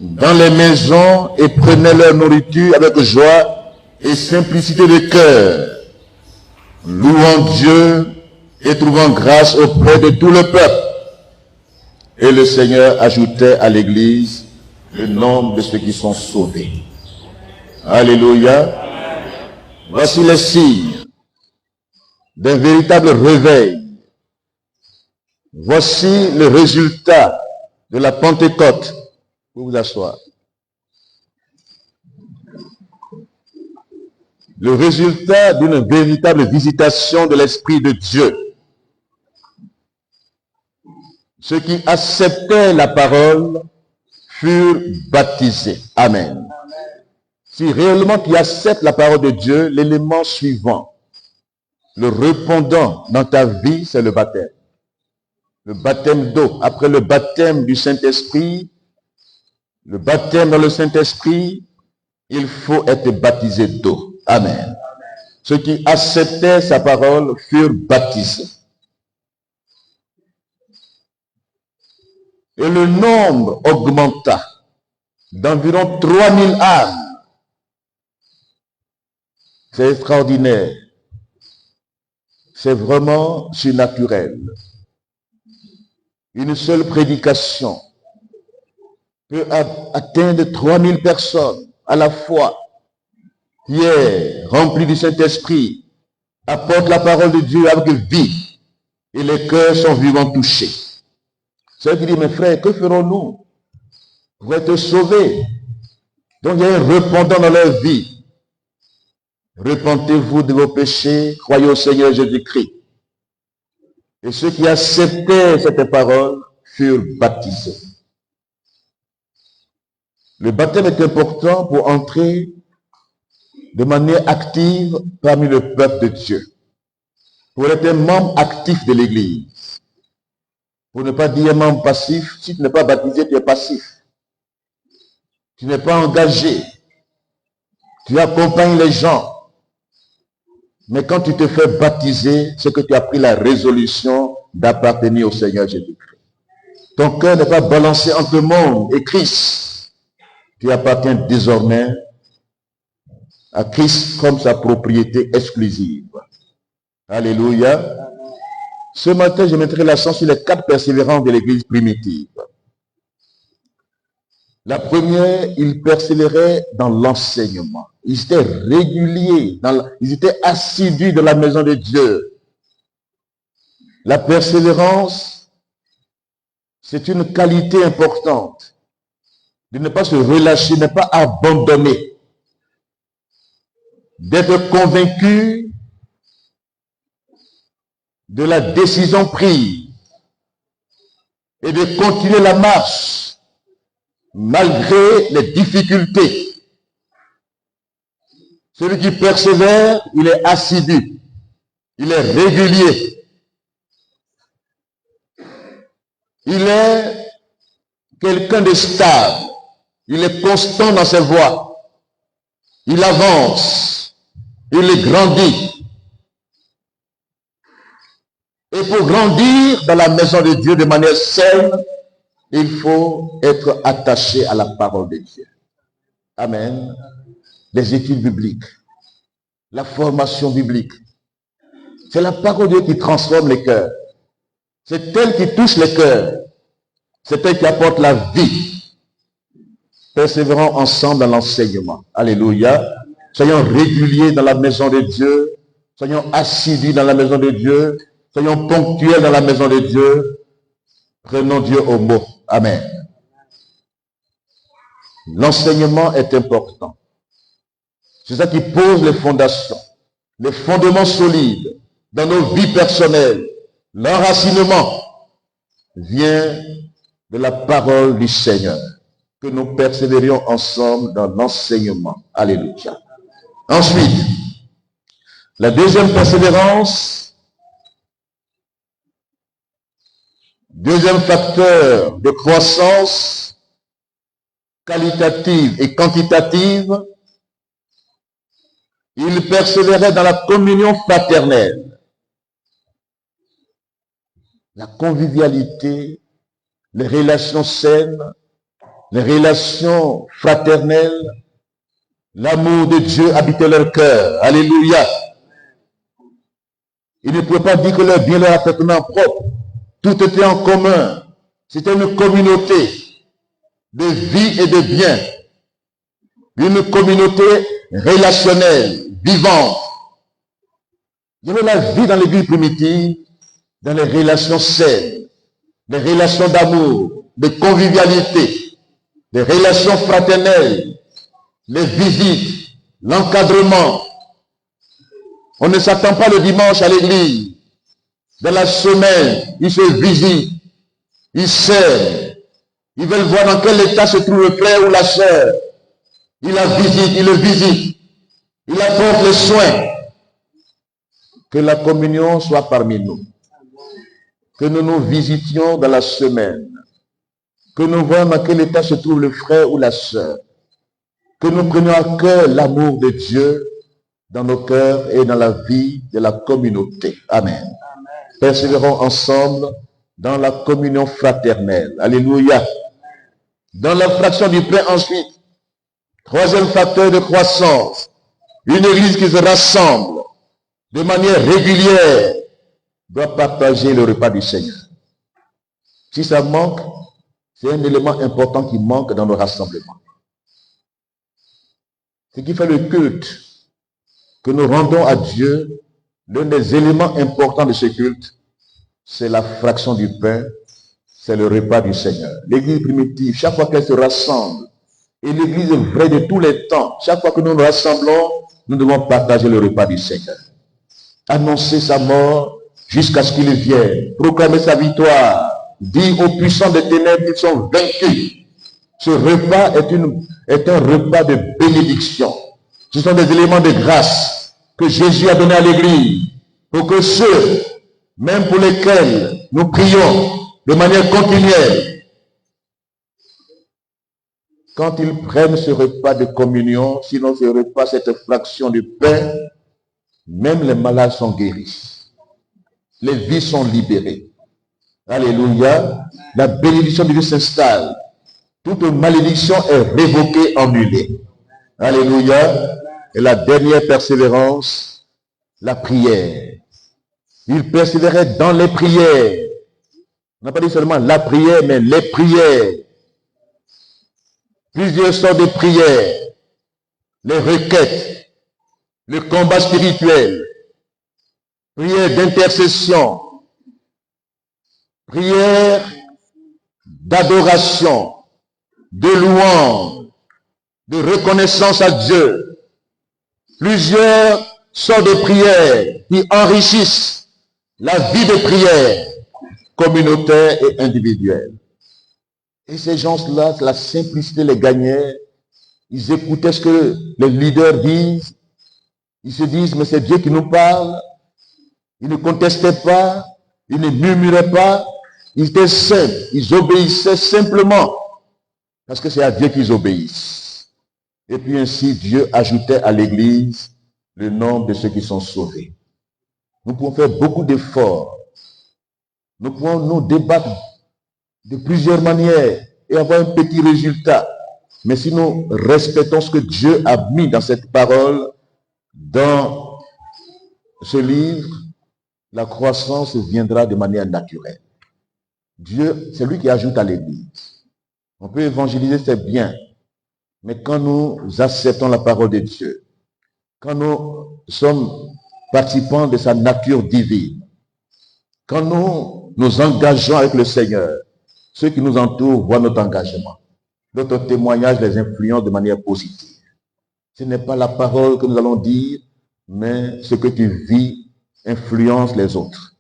dans les maisons et prenaient leur nourriture avec joie et simplicité de cœur, louant Dieu et trouvant grâce auprès de tout le peuple. Et le Seigneur ajoutait à l'Église le nombre de ceux qui sont sauvés. Alléluia. Voici les signes d'un véritable réveil. Voici le résultat de la Pentecôte. Vous vous asseoir. Le résultat d'une véritable visitation de l'Esprit de Dieu. Ceux qui acceptaient la parole furent baptisés. Amen. Si réellement tu acceptes la parole de Dieu, l'élément suivant, le répondant dans ta vie, c'est le baptême. Le baptême d'eau. Après le baptême du Saint-Esprit, le baptême dans le Saint-Esprit, il faut être baptisé d'eau. Amen. Ceux qui acceptaient sa parole furent baptisés. Et le nombre augmenta d'environ 3000 âmes. C'est extraordinaire. C'est vraiment surnaturel. Une seule prédication peut atteindre 3000 personnes à la fois. Pierre, rempli du Saint-Esprit, apporte la parole de Dieu avec vie et les cœurs sont vivement touchés. C'est qui dit, mes frères, que ferons-nous pour être sauvés? Donc il y a un répondant dans leur vie. Repentez-vous de vos péchés, croyez au Seigneur Jésus-Christ. Et ceux qui acceptaient cette parole furent baptisés. Le baptême est important pour entrer de manière active parmi le peuple de Dieu. Pour être un membre actif de l'Église. Pour ne pas dire membre passif, si tu n'es pas baptisé, tu es passif. Tu n'es pas engagé. Tu accompagnes les gens. Mais quand tu te fais baptiser, c'est que tu as pris la résolution d'appartenir au Seigneur Jésus-Christ. Ton cœur n'est pas balancé entre le monde et Christ. Tu appartiens désormais à Christ comme sa propriété exclusive. Alléluia. Ce matin, je mettrai l'accent sur les 4 persévérances de l'Église primitive. La première, ils persévéraient dans l'enseignement. Ils étaient réguliers, ils étaient assidus dans la maison de Dieu. La persévérance, c'est une qualité importante. De ne pas se relâcher, de ne pas abandonner. D'être convaincu de la décision prise et de continuer la marche malgré les difficultés. Celui qui persévère, il est assidu, il est régulier, il est quelqu'un de stable, il est constant dans ses voies, il avance, il grandit. Et pour grandir dans la maison de Dieu de manière saine, il faut être attaché à la parole de Dieu. Amen. Les études bibliques, la formation biblique. C'est la parole de Dieu qui transforme les cœurs. C'est elle qui touche les cœurs. C'est elle qui apporte la vie. Persévérons ensemble dans l'enseignement. Alléluia. Soyons réguliers dans la maison de Dieu. Soyons assidus dans la maison de Dieu. Soyons ponctuels dans la maison de Dieu. Prenons Dieu au mot. Amen. L'enseignement est important. C'est ça qui pose les fondations, les fondements solides dans nos vies personnelles. L'enracinement vient de la parole du Seigneur. Que nous persévérions ensemble dans l'enseignement. Alléluia. Ensuite, la deuxième persévérance, deuxième facteur de croissance qualitative et quantitative, il persévérait dans la communion fraternelle. La convivialité, les relations saines les relations fraternelles, l'amour de Dieu habitait leur cœur. Alléluia. Ils ne pouvaient pas dire que leur bien leur appartenait propre. Tout était en commun. C'était une communauté de vie et de bien. Une communauté relationnelle, vivante. Il y avait la vie dans l'église primitive, dans les relations saines, des relations d'amour, de convivialité, des relations fraternelles, les visites, l'encadrement. On ne s'attend pas le dimanche à l'église. Dans la semaine, ils se visitent, ils s'aiment. Ils veulent voir dans quel état se trouve le frère ou la sœur. Ils la visitent, ils le visitent. Ils apportent les soins. Que la communion soit parmi nous. Que nous nous visitions dans la semaine. Que nous voyons dans quel état se trouve le frère ou la sœur. Que nous prenions à cœur l'amour de Dieu dans nos cœurs et dans la vie de la communauté. Amen. Persévérons ensemble dans la communion fraternelle. Alléluia. Dans la fraction du pain ensuite, troisième facteur de croissance, une église qui se rassemble de manière régulière doit partager le repas du Seigneur. Si ça manque, c'est un élément important qui manque dans nos rassemblements. Ce qui fait le culte que nous rendons à Dieu, l'un des éléments importants de ce culte, c'est la fraction du pain, c'est le repas du Seigneur. L'église primitive, chaque fois qu'elle se rassemble, et l'église vraie de tous les temps, chaque fois que nous nous rassemblons, nous devons partager le repas du Seigneur. Annoncer sa mort jusqu'à ce qu'il vienne, proclamer sa victoire, dire aux puissants des ténèbres qu'ils sont vaincus. Ce repas est un repas de bénédiction. Ce sont des éléments de grâce que Jésus a donné à l'église pour que ceux, même pour lesquels nous prions de manière continuelle, quand ils prennent ce repas de communion, sinon ce repas, cette fraction de pain, même les malades sont guéris. Les vies sont libérées. Alléluia. La bénédiction de Dieu s'installe. Toute malédiction est révoquée, annulée. Alléluia. Et la dernière persévérance, la prière. Il persévérait dans les prières. On n'a pas dit seulement la prière, mais les prières. Plusieurs sortes de prières. Les requêtes. Le combat spirituel. Prière d'intercession. Prière d'adoration. De louange. De reconnaissance à Dieu. Plusieurs sortes de prières qui enrichissent la vie de prière communautaire et individuelle. Et ces gens-là, la simplicité les gagnait. Ils écoutaient ce que les leaders disent. Ils se disent, mais c'est Dieu qui nous parle. Ils ne contestaient pas. Ils ne murmuraient pas. Ils étaient simples. Ils obéissaient simplement. Parce que c'est à Dieu qu'ils obéissent. Et puis ainsi, Dieu ajoutait à l'Église le nombre de ceux qui sont sauvés. Nous pouvons faire beaucoup d'efforts. Nous pouvons nous débattre de plusieurs manières et avoir un petit résultat. Mais si nous respectons ce que Dieu a mis dans cette parole, dans ce livre, la croissance viendra de manière naturelle. Dieu, c'est lui qui ajoute à l'Église. On peut évangéliser, c'est bien. Mais quand nous acceptons la parole de Dieu, quand nous sommes participants de sa nature divine, quand nous nous engageons avec le Seigneur, ceux qui nous entourent voient notre engagement. Notre témoignage les influence de manière positive. Ce n'est pas la parole que nous allons dire, mais ce que tu vis influence les autres.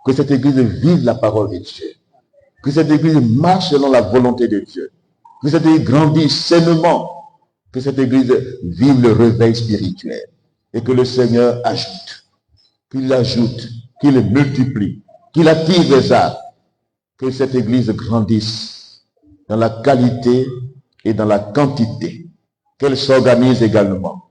Que cette église vive la parole de Dieu. Que cette église marche selon la volonté de Dieu. Que cette église grandisse sainement. Que cette église vive le réveil spirituel. Et que le Seigneur ajoute, qu'il multiplie, qu'il attire les âmes. Que cette église grandisse dans la qualité et dans la quantité. Qu'elle s'organise également.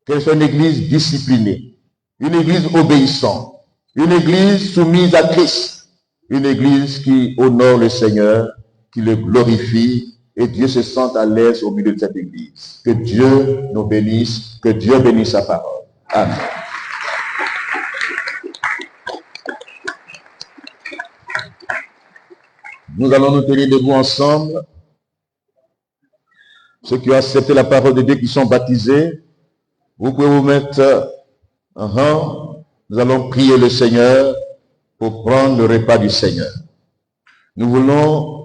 Qu'elle soit une église disciplinée. Une église obéissante. Une église soumise à Christ. Une église qui honore le Seigneur, qui le glorifie et Dieu se sente à l'aise au milieu de cette église. Que Dieu nous bénisse, que Dieu bénisse sa parole. Amen. Nous allons nous tenir debout ensemble. Ceux qui ont accepté la parole de Dieu, qui sont baptisés, vous pouvez vous mettre en rang. Nous allons prier le Seigneur pour prendre le repas du Seigneur. Nous voulons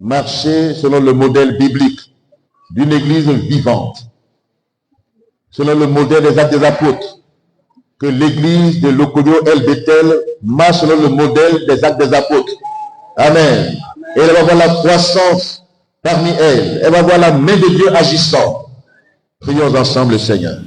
marcher selon le modèle biblique d'une église vivante, selon le modèle des Actes des Apôtres, que l'église de Lokoyo El Bethel marche selon le modèle des Actes des Apôtres. Amen. Et elle va voir la croissance parmi elles. Elle va voir la main de Dieu agissant. Prions ensemble le Seigneur.